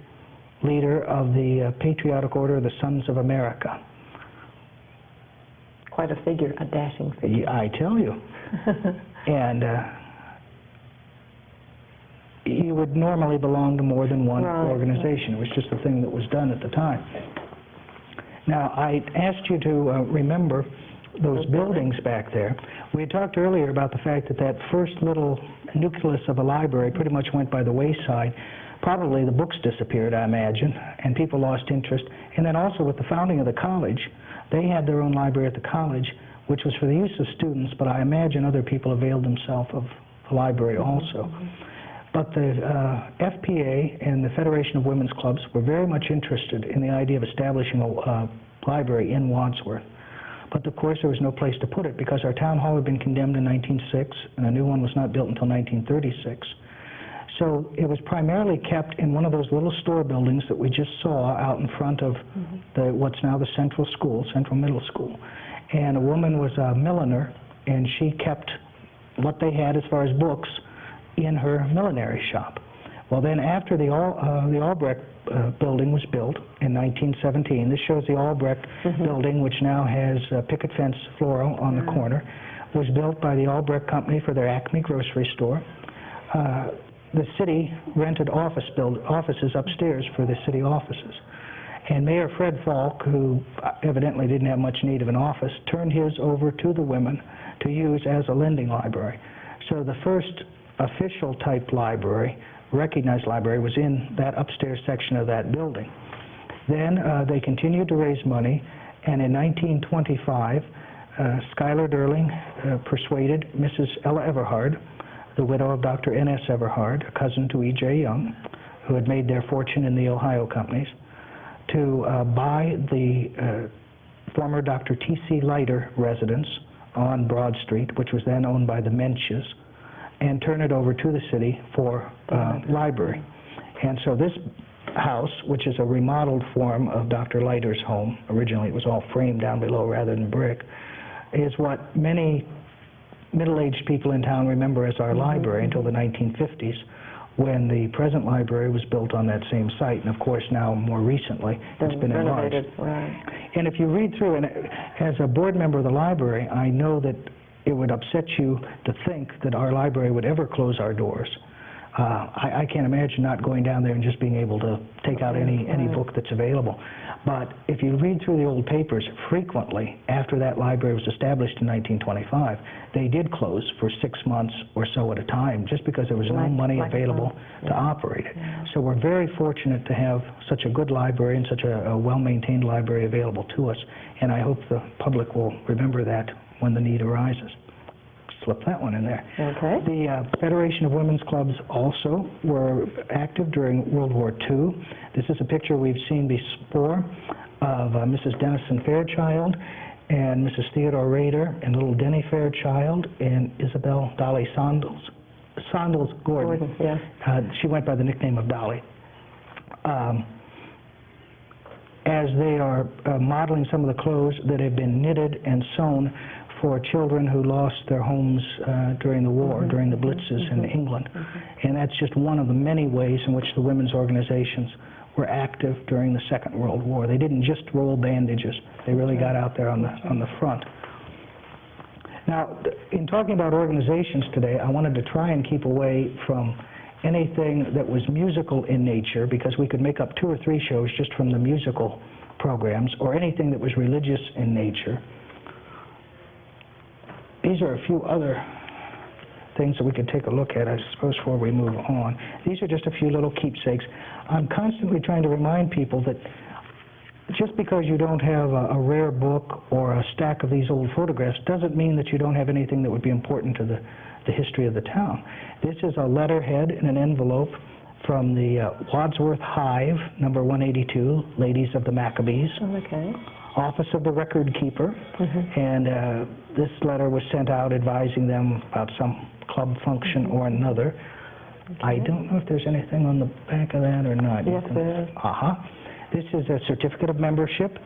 leader of the Patriotic Order of the Sons of America. Quite a figure, a dashing figure. I tell you. And he would normally belong to more than one organization. It was just a thing that was done at the time. Now, I asked you to remember those buildings back there. We had talked earlier about the fact that that first little nucleus of a library pretty much went by the wayside. Probably the books disappeared, I imagine, and people lost interest. And then also with the founding of the college, they had their own library at the college, which was for the use of students, but I imagine other people availed themselves of the library also. But the FPA and the Federation of Women's Clubs were very much interested in the idea of establishing a library in Wadsworth. But of course there was no place to put it because our town hall had been condemned in 1906 and a new one was not built until 1936. So it was primarily kept in one of those little store buildings that we just saw out in front of what's now the Central School, Central Middle School. And a woman was a milliner, and she kept what they had as far as books in her millinery shop. Well, then after the Albrecht building was built in 1917, this shows the Albrecht building, which now has picket fence floral on the corner, was built by the Albrecht Company for their Acme grocery store. The city rented offices upstairs for the city offices. And Mayor Fred Falk, who evidently didn't have much need of an office, turned his over to the women to use as a lending library. So the first official type library, recognized library, was in that upstairs section of that building. Then they continued to raise money, and in 1925, Schuyler Durling persuaded Mrs. Ella Everhard, the widow of Dr. N.S. Everhard, a cousin to E.J. Young, who had made their fortune in the Ohio companies, to buy the former Dr. T.C. Leiter residence on Broad Street, which was then owned by the Menches, and turn it over to the city for library. And so this house, which is a remodeled form of Dr. Leiter's home, originally it was all framed down below rather than brick, is what many middle-aged people in town remember as our library until the 1950s, when the present library was built on that same site, and of course now more recently it's been enlarged. And if you read through, and as a board member of the library, I know that it would upset you to think that our library would ever close our doors. I can't imagine not going down there and just being able to take out any book that's available. But if you read through the old papers, frequently, after that library was established in 1925, they did close for 6 months or so at a time, just because there was no money available to operate it. So we're very fortunate to have such a good library and such a well-maintained library available to us, and I hope the public will remember that when the need arises. Slip that one in there. Okay. The Federation of Women's Clubs also were active during World War II. This is a picture we've seen before of Mrs. Denison Fairchild and Mrs. Theodore Rader and little Denny Fairchild and Isabel Dolly Sondels Gordon. Yes. She went by the nickname of Dolly. As they are modeling some of the clothes that have been knitted and sewn for children who lost their homes during the war, during the blitzes in England. And that's just one of the many ways in which the women's organizations were active during the Second World War. They didn't just roll bandages. They really got out there on the front. Now, in talking about organizations today, I wanted to try and keep away from anything that was musical in nature, because we could make up 2 or 3 shows just from the musical programs, or anything that was religious in nature. These are a few other things that we could take a look at, I suppose, before we move on. These are just a few little keepsakes. I'm constantly trying to remind people that just because you don't have a rare book or a stack of these old photographs doesn't mean that you don't have anything that would be important to the history of the town. This is a letterhead in an envelope from the Wadsworth Hive, number 182, Ladies of the Maccabees. Okay. Office of the Record Keeper, and this letter was sent out advising them about some club function or another. I don't know if there's anything on the back of that or not. Yes, there is. This is a certificate of membership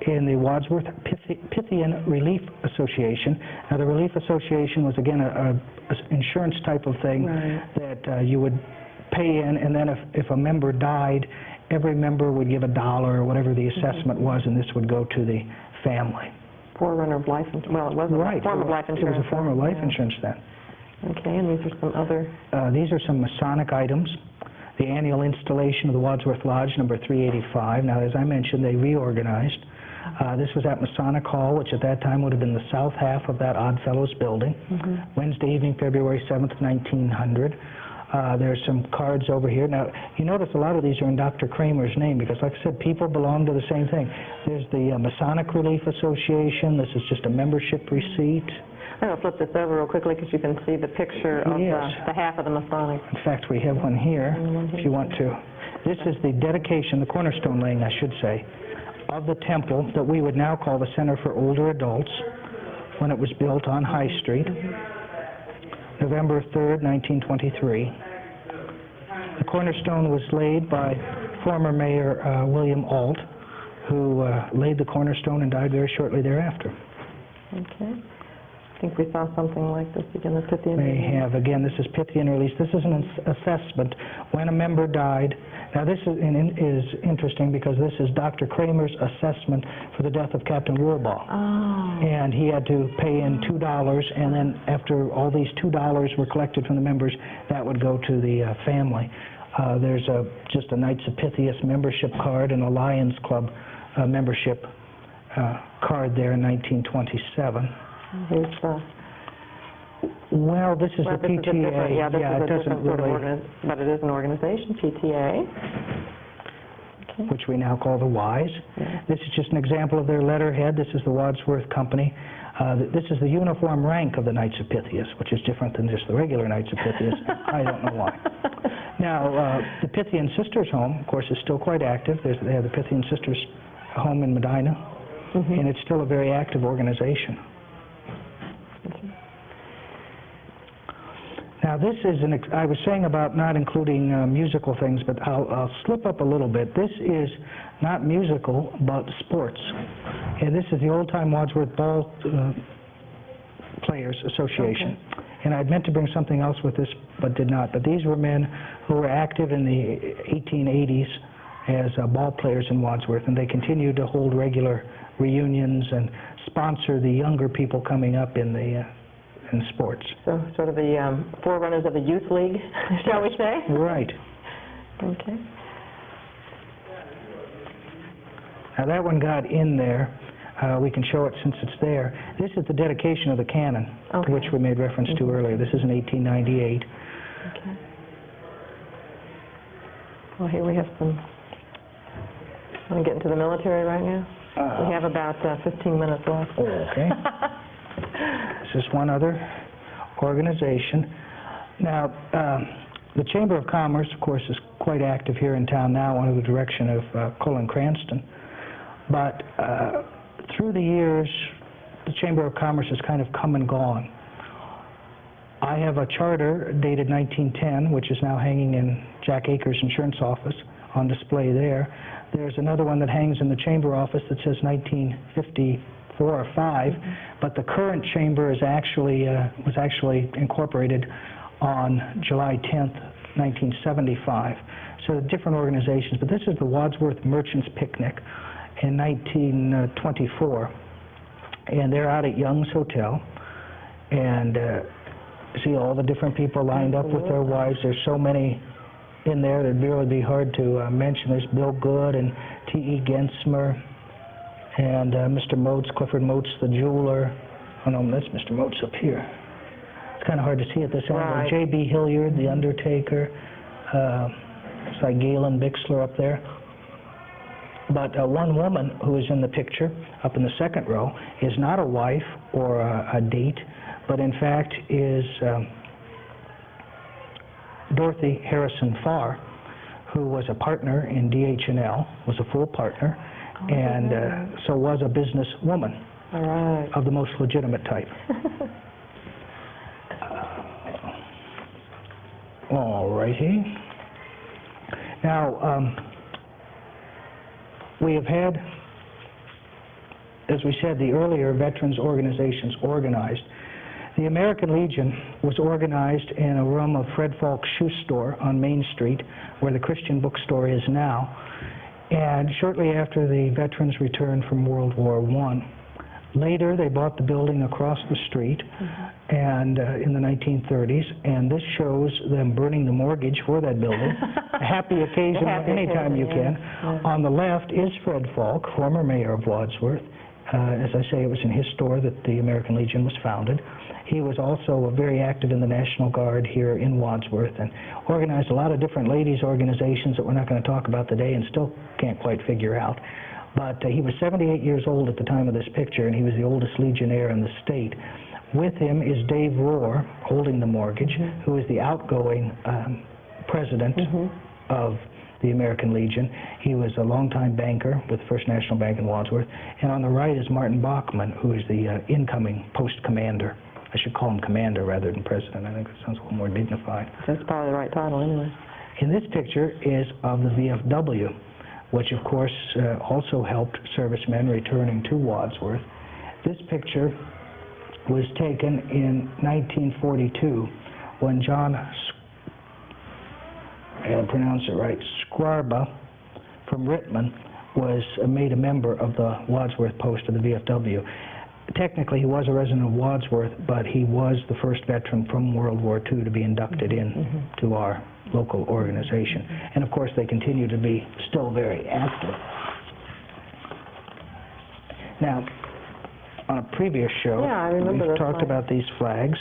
in the Wadsworth Pythian Relief Association. Now, the Relief Association was, again, a insurance type of thing that you would pay in, and then if a member died, every member would give $1 or whatever the assessment was, and this would go to the family. Forerunner of life insurance. Well, it wasn't a form of life insurance. It was a form of life insurance then. Okay, and these are some other... These are some Masonic items. The annual installation of the Wadsworth Lodge, number 385. Now, as I mentioned, they reorganized. This was at Masonic Hall, which at that time would have been the south half of that Odd Fellows building. Wednesday evening, February 7th, 1900. There's some cards over here. Now, you notice a lot of these are in Dr. Kramer's name because, like I said, people belong to the same thing. There's the Masonic Relief Association. This is just a membership receipt. I'm going to flip this over real quickly because you can see the picture of the half of the Masonic. In fact, we have one here if you want to. This is the dedication, the cornerstone laying, I should say, of the temple that we would now call the Center for Older Adults when it was built on High Street, November 3rd, 1923. The cornerstone was laid by former Mayor William Alt, who laid the cornerstone and died very shortly thereafter. Okay. I think we saw something like this again, the Pythian. May have. Again, this is Pythian release. This is an assessment when a member died. Now, this is interesting because this is Dr. Kramer's assessment for the death of Captain Rohrbaugh. And he had to pay in $2, and then after all these $2 were collected from the members, that would go to the family. There's just a Knights of Pythias membership card and a Lions Club membership card there in 1927. Well, this is the PTA. It doesn't really... But it is an organization, PTA. Okay. Which we now call the WISE. This is just an example of their letterhead. This is the Wadsworth Company. This is the uniform rank of the Knights of Pythias, which is different than just the regular Knights of Pythias. I don't know why. Now, the Pythian Sisters Home, of course, is still quite active. They have the Pythian Sisters Home in Medina, and it's still a very active organization. Now, this is I was saying about not including musical things, but I'll slip up a little bit. This is not musical, but sports. And this is the Old Time Wadsworth Ball Players Association. Okay. And I'd meant to bring something else with this, but did not. But these were men who were active in the 1880s as ball players in Wadsworth, and they continue to hold regular reunions and sponsor the younger people coming up in the in sports. So sort of the forerunners of the youth league, shall we say? Right. Okay. Now that one got in there. We can show it since it's there. This is the dedication of the cannon, to which we made reference to earlier. This is in 1898. Okay. Well, here we have some... Want to get into the military right now? We have about 15 minutes left. Okay. This is one other organization. Now, the Chamber of Commerce, of course, is quite active here in town now under the direction of Colin Cranston. But through the years, the Chamber of Commerce has kind of come and gone. I have a charter dated 1910, which is now hanging in Jack Akers' insurance office on display there. There's another one that hangs in the Chamber office that says 1954 or 5, but the current chamber is was actually incorporated on July 10th, 1975. So different organizations, but this is the Wadsworth Merchants Picnic in 1924, and they're out at Young's Hotel, and see all the different people lined up with their wives. There's so many in there that'd really be hard to mention. There's Bill Good and T.E. Gensmer and Mr. Moats, Clifford Moats, the jeweler. Oh no, that's Mr. Moats up here. It's kind of hard to see at this angle. J.B. Hilliard, the Undertaker. It's like Galen Bixler up there. But one woman who is in the picture, up in the second row, is not a wife or a date, but in fact is Dorothy Harrison Farr, who was a partner in DH&L, was a full partner, and so was a business woman of the most legitimate type. All righty. Now, we have had, as we said, the earlier veterans organizations organized. The American Legion was organized in a room of Fred Falk's shoe store on Main Street, where the Christian bookstore is now. And shortly after the veterans returned from World War I, later they bought the building across the street and in the 1930s, and this shows them burning the mortgage for that building. A happy occasion anytime you can. Yeah. On the left is Fred Falk, former mayor of Wadsworth. As I say, it was in his store that the American Legion was founded. He was also very active in the National Guard here in Wadsworth and organized a lot of different ladies' organizations that we're not going to talk about today and still can't quite figure out. But he was 78 years old at the time of this picture, and he was the oldest Legionnaire in the state. With him is Dave Rohr, holding the mortgage, who is the outgoing president of the American Legion. He was a longtime banker with First National Bank in Wadsworth. And on the right is Martin Bachman, who is the incoming post commander. I should call him commander rather than president. I think that sounds a little more dignified. That's probably the right title anyway. In this picture is of the VFW, which of course also helped servicemen returning to Wadsworth. This picture was taken in 1942 when John, I gotta pronounce it right, Squarba from Rittman was made a member of the Wadsworth post of the VFW. Technically, he was a resident of Wadsworth, but he was the first veteran from World War II to be inducted into our local organization. And of course, they continue to be still very active. Now, on a previous show, we've talked about these flags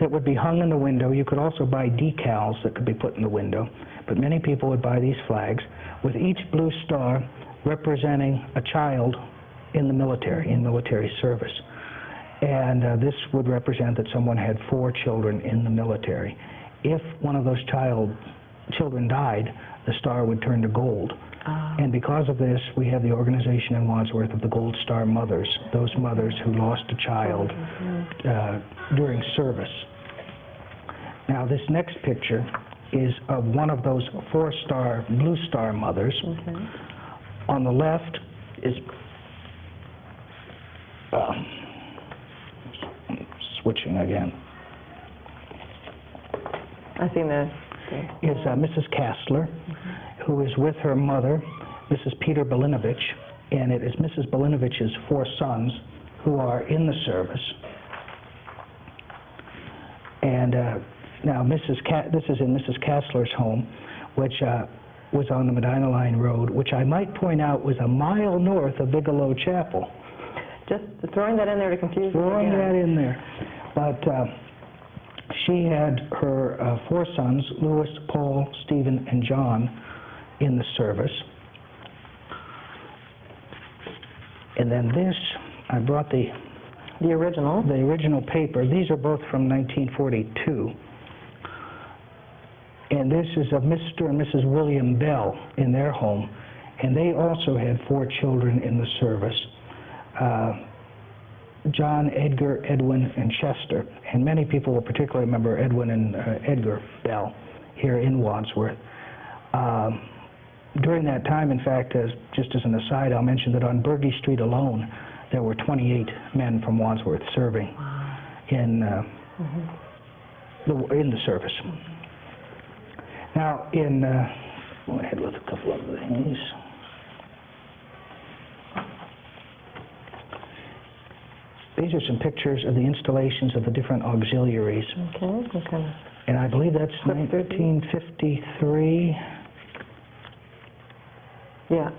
that would be hung in the window. You could also buy decals that could be put in the window, but many people would buy these flags with each blue star representing a child in the military service. And this would represent that someone had 4 children in the military. If one of those children died, the star would turn to gold. And because of this, we have the organization in Wadsworth of the Gold Star Mothers, those mothers who lost a child during service. Now, this next picture is of one of those 4-star Blue Star mothers. On the left is switching again. I see that. Is Mrs. Kastler, who is with her mother, Mrs. Peter Belinovich, and it is Mrs. Belinovich's 4 sons who are in the service. And now this is in Mrs. Kastler's home, which was on the Medina Line Road, which I might point out was a mile north of Bigelow Chapel. Just throwing that in there to confuse you. Throwing that in there. But she had her 4 sons, Louis, Paul, Stephen, and John, in the service. And then this, I brought the original paper. These are both from 1942. And this is of Mr. and Mrs. William Bell in their home. And they also had 4 children in the service. John, Edgar, Edwin, and Chester. And many people will particularly remember Edwin and Edgar Bell here in Wadsworth. During that time, in fact, just as an aside, I'll mention that on Berge Street alone, there were 28 men from Wadsworth serving in the service. Now, go ahead with a couple of things. These are some pictures of the installations of the different auxiliaries. Okay. And I believe that's 1953. Yeah,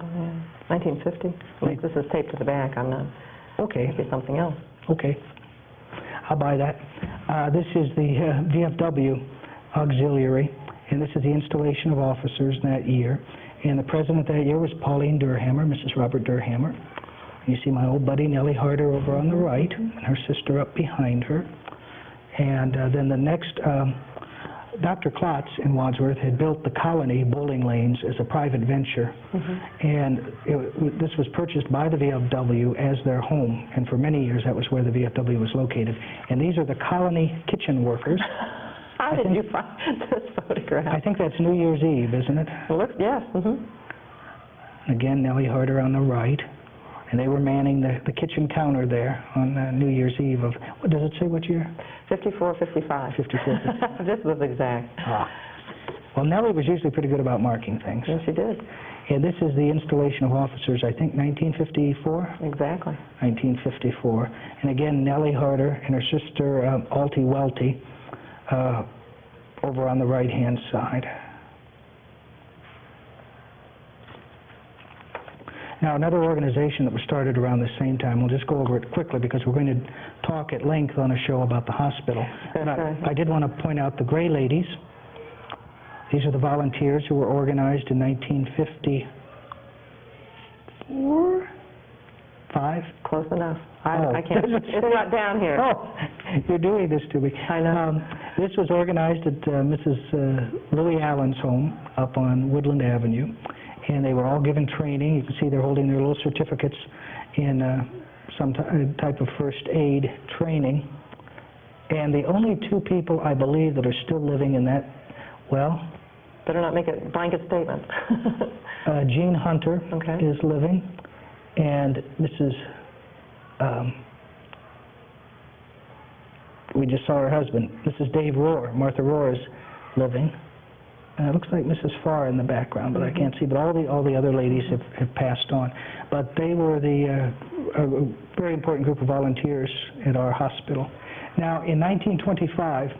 1950. At least this is taped to the back. I'm not. Okay. Maybe something else. Okay. I'll buy that. This is the VFW auxiliary, and this is the installation of officers that year. And the president that year was Pauline Durhammer, Mrs. Robert Durhammer. You see my old buddy Nellie Harder over on the right, and her sister up behind her. And then the next Dr. Klotz in Wadsworth had built the Colony bowling lanes as a private venture, and this was purchased by the VFW as their home, and for many years that was where the VFW was located. And these are the Colony kitchen workers. How did you find this photograph? I think that's New Year's Eve, isn't it? Look, yes. Again, Nellie Harder on the right. And they were manning the kitchen counter there on New Year's Eve of, what does it say, what year? 54, 55. 54, 55. This was exact. Well, Nellie was usually pretty good about marking things. Yes, she did. And this is the installation of officers, I think, 1954? Exactly. 1954. And again, Nellie Harder and her sister, Altie Welty, over on the right-hand side. Now, another organization that was started around the same time, we'll just go over it quickly because we're going to talk at length on a show about the hospital. And I did want to point out the Gray Ladies. These are the volunteers who were organized in 1954? 5? Close enough. I can't. It's not down here. Oh, you're doing this to me. I know. This was organized at Mrs. Louis Allen's home up on Woodland Avenue. And they were all given training. You can see they're holding their little certificates in some type of first aid training. And the only two people, I believe, that are still living in that, well... Better not make a blanket statement. Jean Hunter is living, and Mrs. We just saw her husband. Mrs. Dave Rohr, Martha Rohr, is living. It looks like Mrs. Farr in the background, but I can't see. But all the other ladies have passed on. But they were a very important group of volunteers at our hospital. Now, in 1925,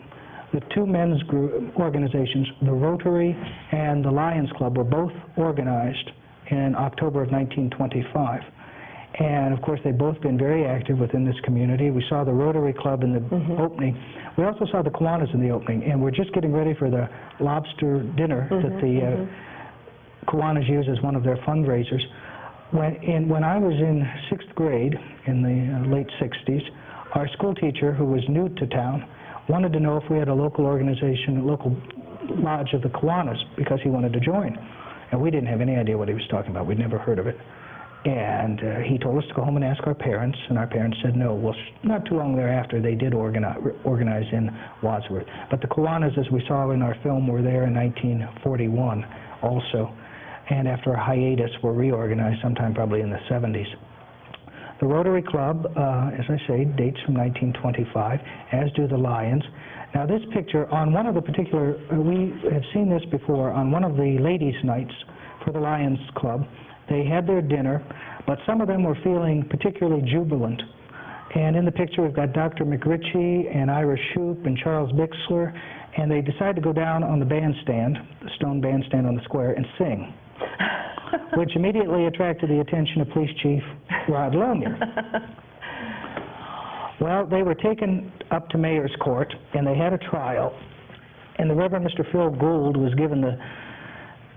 the two men's group organizations, the Rotary and the Lions Club, were both organized in October of 1925. And, of course, they've both been very active within this community. We saw the Rotary Club in the opening. We also saw the Kiwanis in the opening, and we're just getting ready for the lobster dinner that the Kiwanis use as one of their fundraisers. When I was in 6th grade in the late 60s, our school teacher, who was new to town, wanted to know if we had a local organization, a local lodge of the Kiwanis, because he wanted to join. And we didn't have any idea what he was talking about. We'd never heard of it. And he told us to go home and ask our parents, and our parents said no. Well, not too long thereafter, they did organize in Wadsworth. But the Kiwanis, as we saw in our film, were there in 1941 also. And after a hiatus, were reorganized sometime probably in the 70s. The Rotary Club, as I say, dates from 1925, as do the Lions. Now, this picture, on one of the particular, we have seen this before, on one of the ladies' nights for the Lions Club, they had their dinner, but some of them were feeling particularly jubilant. And in the picture, we've got Dr. McRitchie and Ira Shoup and Charles Bixler, and they decided to go down on the bandstand, the stone bandstand on the square, and sing, which immediately attracted the attention of Police Chief Rod Lonier. Well, they were taken up to Mayor's Court, and they had a trial, and the Reverend Mr. Phil Gould was given the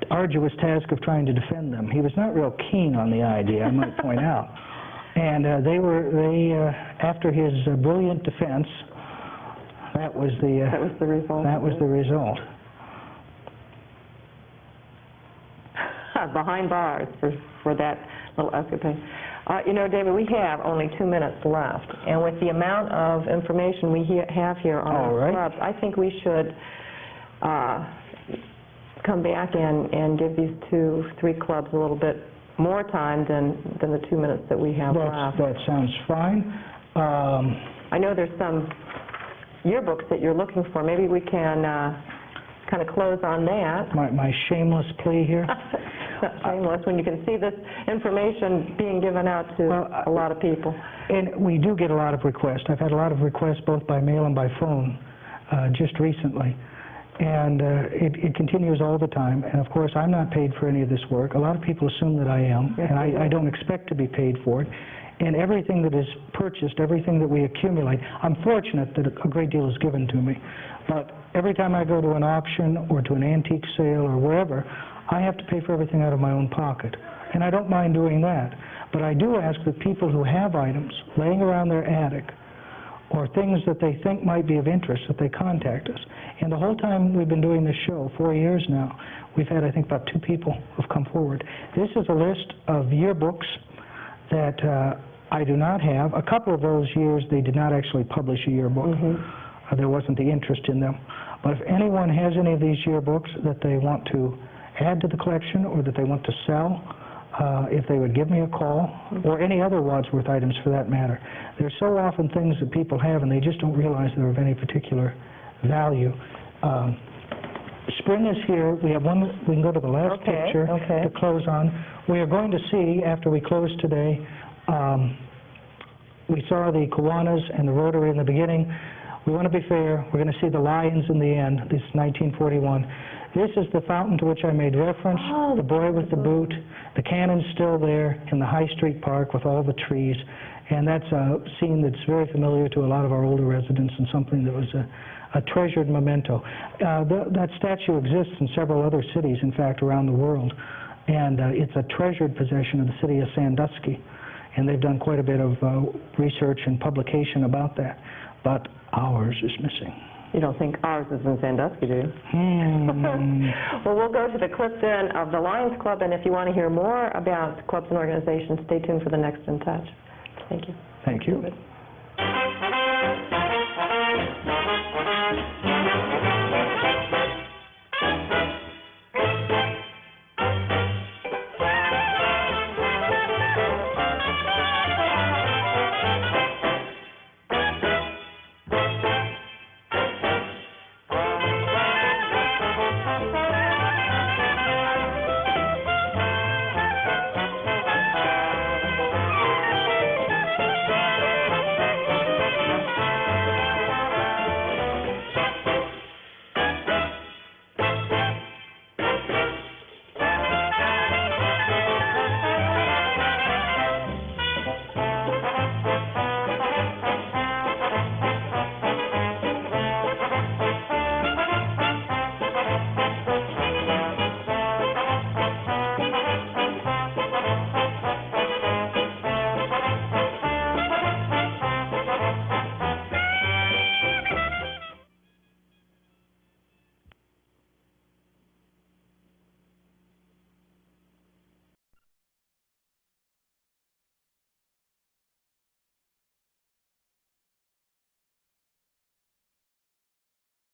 arduous task of trying to defend them. He was not real keen on the idea, I might point out. And after his brilliant defense, that was the result. That was the result. Behind bars for that little escapade. You know, David, we have only 2 minutes left, and with the amount of information we have here on our clubs, I think we should come back and give these 2-3 clubs a little bit more time than the 2 minutes that we have left. That sounds fine. I know there's some yearbooks that you're looking for. Maybe we can kind of close on that. My shameless plea here. Not shameless when you can see this information being given out to a lot of people. And we do get a lot of requests. I've had a lot of requests both by mail and by phone just recently. And it continues all the time. And, of course, I'm not paid for any of this work. A lot of people assume that I am, and I don't expect to be paid for it. And everything that is purchased, everything that we accumulate, I'm fortunate that a great deal is given to me. But every time I go to an auction or to an antique sale or wherever, I have to pay for everything out of my own pocket. And I don't mind doing that. But I do ask that people who have items laying around their attic or things that they think might be of interest, that they contact us. And the whole time we've been doing this show, 4 years now, we've had, I think, about 2 people who've come forward. This is a list of yearbooks that I do not have. A couple of those years, they did not actually publish a yearbook. There wasn't the interest in them. But if anyone has any of these yearbooks that they want to add to the collection or that they want to sell, if they would give me a call, or any other Wadsworth items for that matter. There's so often things that people have and they just don't realize they're of any particular value. Spring is here. We have one. We can go to the last picture to close on. We are going to see, after we close today, we saw the Kiwanis and the Rotary in the beginning. We want to be fair. We're going to see the Lions in the end. This is 1941. This is the fountain to which I made reference, the boy with the boot. The cannon's still there in the High Street Park with all the trees. And that's a scene that's very familiar to a lot of our older residents and something that was a treasured memento. That statue exists in several other cities, in fact, around the world. And it's a treasured possession of the city of Sandusky. And they've done quite a bit of research and publication about that. But ours is missing. You don't think ours is in Sandusky, do you? Well, we'll go to the clip then of the Lions Club, and if you want to hear more about clubs and organizations, stay tuned for the next In Touch. Thank you. Thank you. David.